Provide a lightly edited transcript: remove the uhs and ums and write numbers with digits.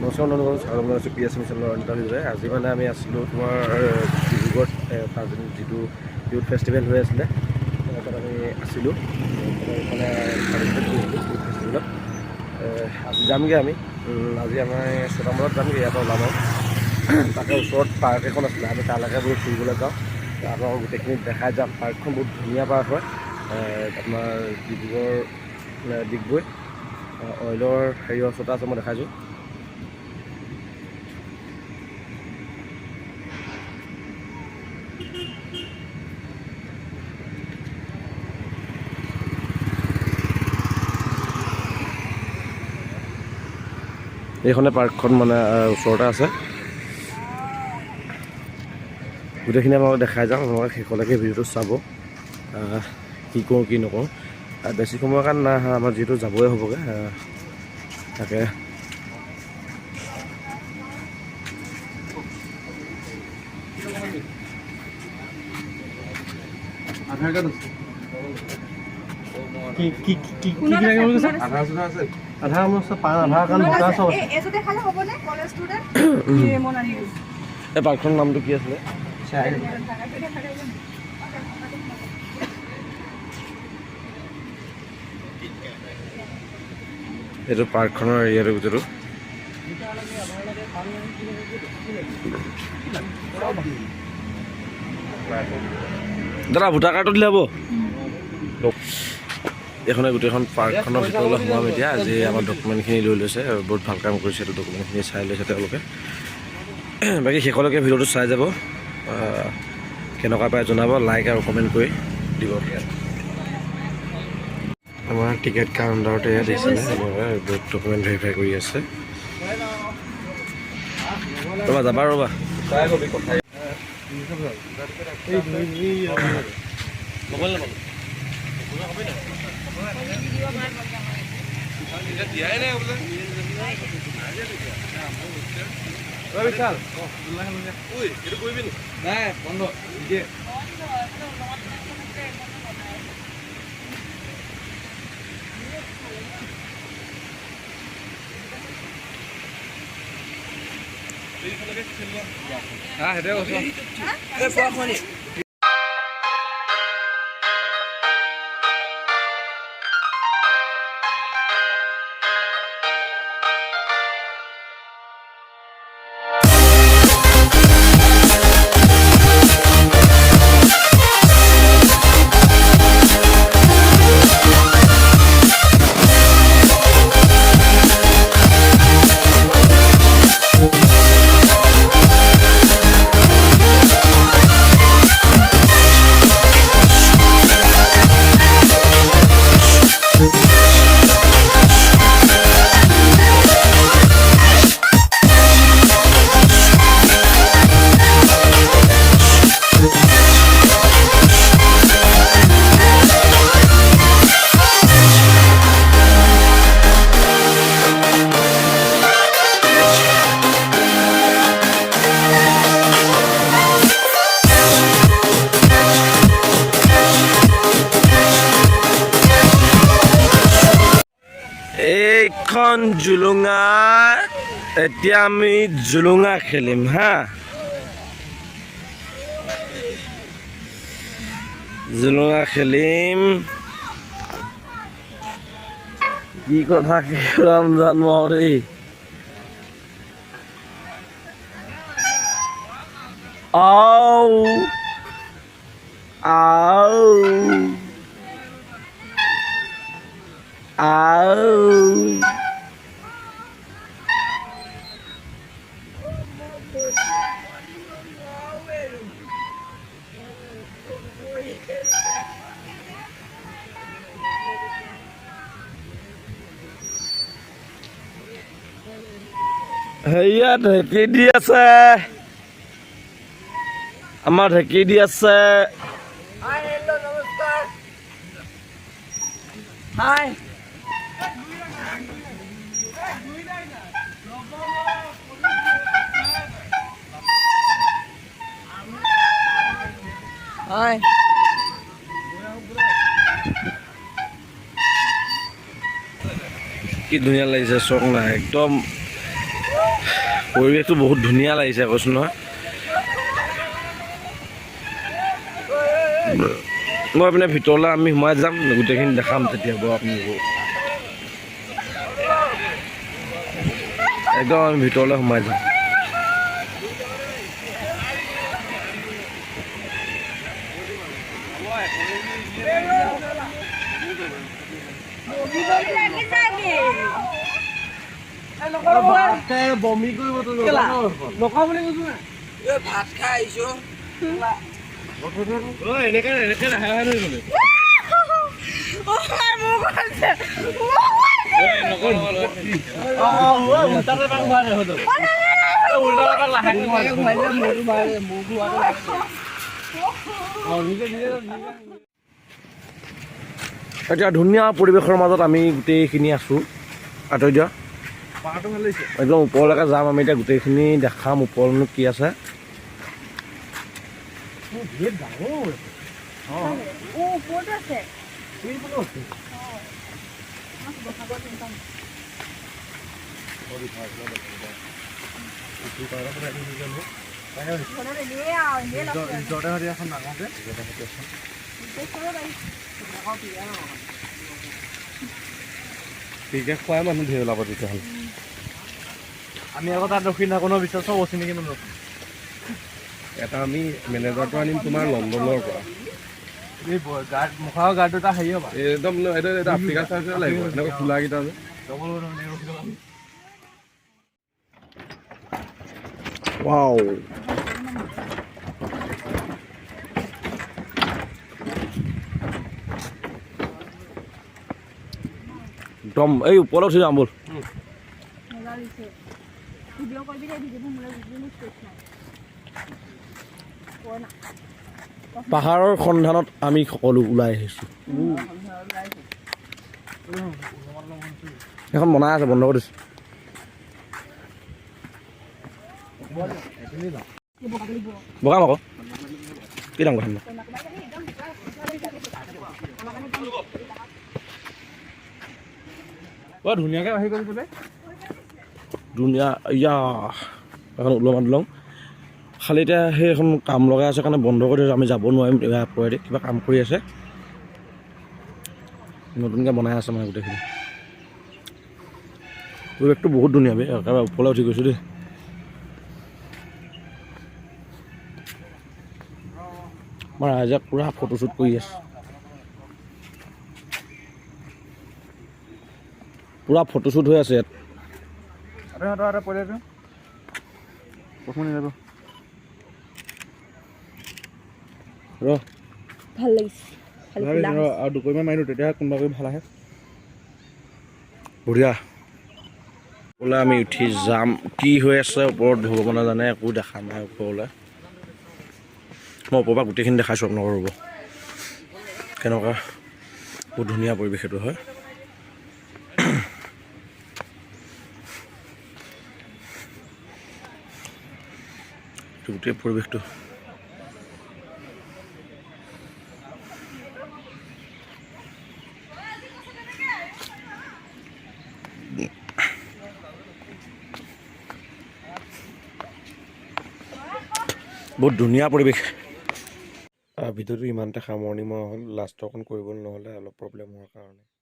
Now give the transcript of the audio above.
নমস্কাৰ অনুভৱ স্বাগতম জনাইছোঁ পি এছ মিছনৰ ইণ্টাৰভিউৰে। আজি মানে আমি আছিলোঁ তোমাৰ ডিব্ৰুগড়ত পাঁচদিন যিটো ইউথ ফেষ্টিভেল হৈ আছিলে তাত আমি আছিলোঁ মানে পাৰ্টিচিপেট কৰিছিলোঁ ইউথ ফেষ্টিভেলত। আজি যামগৈ আমি আজি আমাৰ 6টা বজাত যামগৈ ইয়াৰ পৰা ওলাম আৰু তাকে ওচৰত পাৰ্ক এখন আছিলে আমি তালৈকে বোলো ফুৰিবলৈ যাওঁ আপোনালোকক গোটেইখিনি দেখাই যাম। পাৰ্কখন বহুত ধুনীয়া পাৰ্ক হয় আপোনাৰ ডিগবৈ অইলৰ হেৰিৰ ওচৰতে আছে মই দেখাইছোঁ। এইখনে পাৰ্কখন মানে ওচৰতে আছে। গোটেইখিনি আপোনালোকক দেখাই যাওঁ, আপোনালোকে শেষলৈকে ভিডিঅ'টো চাব কি কৰোঁ কি নকৰোঁ। বেছি সময়ৰ কাৰণে নাই আমাৰ যিহেতু যাবই হ'বগৈ তাকে আধাৰ কাৰ্ড আছে আধাৰ মোৰ আধাৰ কাৰ্ড ভোটাৰ চব আছে। এই পাৰ্কখনৰ নামটো কি আছিলে? এইটো পাৰ্কখনৰ এৰিয়াটো গোটেইটো দাদা ভোটাৰ কাৰ্ডটো দিলে হ'ব। এইখনে গোটেইখন পাৰ্কখনৰ ভিতৰলৈ সোমাম এতিয়া। আজি আমাৰ ডকুমেণ্টখিনি লৈ লৈছে, বহুত ভাল কাম কৰিছে। এইটো ডকুমেণ্টখিনি চাই লৈছে তেওঁলোকে। বাকী শেষলৈকে ভিডিঅ'টো চাই যাব, কেনেকুৱা পায় জনাব, লাইক আৰু কমেণ্ট কৰি দিব। আমাৰ টিকেট কাউণ্টাৰতে দিছিলে, বহুত ডকুমেণ্ট ভেৰিফাই কৰি আছে। ৰ'বা যাবা ৰ'বা দিয়াই নাই বোলে এইটো কৰিবি নি? নাই বন্ধ দিয়ে। সেইটোৱে কৈছোঁ। এইখন জুলুঙা, এতিয়া আমি জুলুঙা খেলিম হা। জুলুঙা খেলিম কি কথা কি জানো আৰু দেই। আও আও আও হেৰিয়া ঢেঁকী দি আছে, আমাৰ ঢেঁকী দি আছে। হাই হাই কি ধুনীয়া লাগিছে চক না একদম পৰিৱেশটো বহুত ধুনীয়া লাগিছে কৈছোঁ নহয়। মই মানে ভিতৰলৈ আমি সোমাই যাম, গোটেইখিনি দেখাম তেতিয়া বাৰু আপোনালোকক। একদম আমি ভিতৰলৈ সোমাই যাম। বমি কৰিব নকওঁ বুলি কৈছো না। ভাত খাই আহিছো এনেকে লাহে লাহে ধৰি এতিয়া ধুনীয়া পৰিৱেশৰ মাজত আমি গোটেইখিনি আছোঁ। আঁতৰি দিয়া একদম ওপৰলৈকে যাম আমি এতিয়া, গোটেইখিনি দেখাম ওপৰনো কি আছে। ক্ৰিকেট খোৱাই মানুহ ধেৰ ওলাব তেতিয়াহ'লে। আমি আকৌ তাত ৰখি থাকোঁ ন, বিশ্বাস চব অচিনাকি মানুহ। এটা আমি মেনেজাৰটো আনিম তোমাৰ লণ্ডনৰ পৰা। এই গাৰ্ড মুখাৰ গাৰ্ড দুটা হেৰি হ'ব একদম, এইটো আফ্ৰিকা চাইজৰ লাগিব এনেকুৱা খোলাকেইটা যে। ৱাও একদম এই ওপৰত উঠি যাম ব'ল। পাহাৰৰ সন্ধানত আমি সকলো ওলাই আহিছোঁ। এখন বনাই আছে, বন্ধ কৰি দিছোঁ। বগাম আকৌ কি দাম কথা ধুনীয়াকৈ আহি গ'ল বোলে। ধুনীয়া ইয়া এখন ওলমা দলং। খালি এতিয়া সেই এখন কাম লগাই আছে কাৰণে বন্ধ কৰি দিছোঁ, আমি যাব নোৱাৰিম। পৰেদি কিবা কাম কৰি আছে, নতুনকৈ বনাই আছে মানে গোটেইখিনি। পৰিৱেশটো বহুত ধুনীয়া বে, একেবাৰে ওপৰলৈ উঠি গৈছোঁ দেই। আমাৰ ৰাইজে পূৰা ফটোশ্বুট কৰি আছে, পূৰা ফটোশ্বুট হৈ আছে ইয়াত। ভাল লাগিছে আৰু দুপৰীয়া মাৰিলোঁ, তেতিয়াহে কোনোবা কৰি ভাল আহে। বঢ়িয়া। ওপৰলৈ আমি উঠি যাম, কি হৈ আছে ওপৰত ভগৱানে জানে, একো দেখা নাই ওপৰলৈ। মই ওপৰৰ পৰা গোটেইখিনি দেখাইছোঁ আপোনালোকৰ। ৰ'ব কেনেকুৱা বহুত ধুনীয়া পৰিৱেশ সেইটো হয়। গোটেই পৰিৱেশটো বহুত ধুনীয়া পৰিৱেশ। ভিডিঅ'টো ইমানতে সামৰণি মৰা হ'ল। লাষ্টৰ অকণ কৰিবলৈ নহ'লে অলপ প্ৰব্লেম হোৱাৰ কাৰণে।